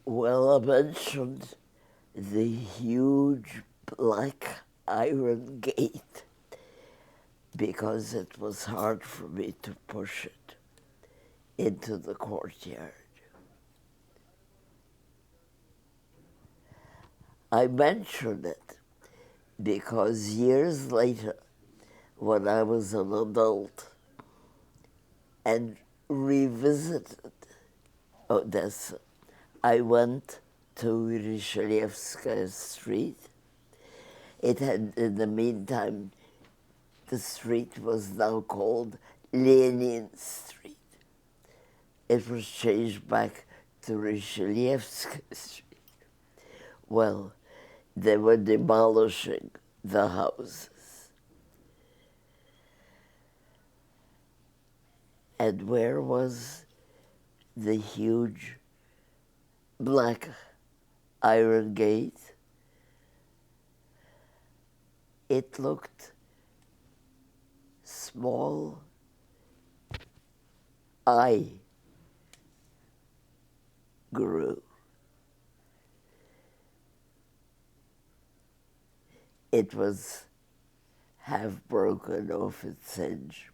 Well, I mentioned the huge black iron gate because it was hard for me to push it into the courtyard. I mention it because years later, when I was an adult and revisited Odessa, I went to Ryshelievskaya Street. It had, in the meantime, the street was now called Lenin Street. It was changed back to Ryshelievskaya Street. Well, they were demolishing the houses. And where was the huge black iron gate? It looked small. I grew. It was half broken off its hinge.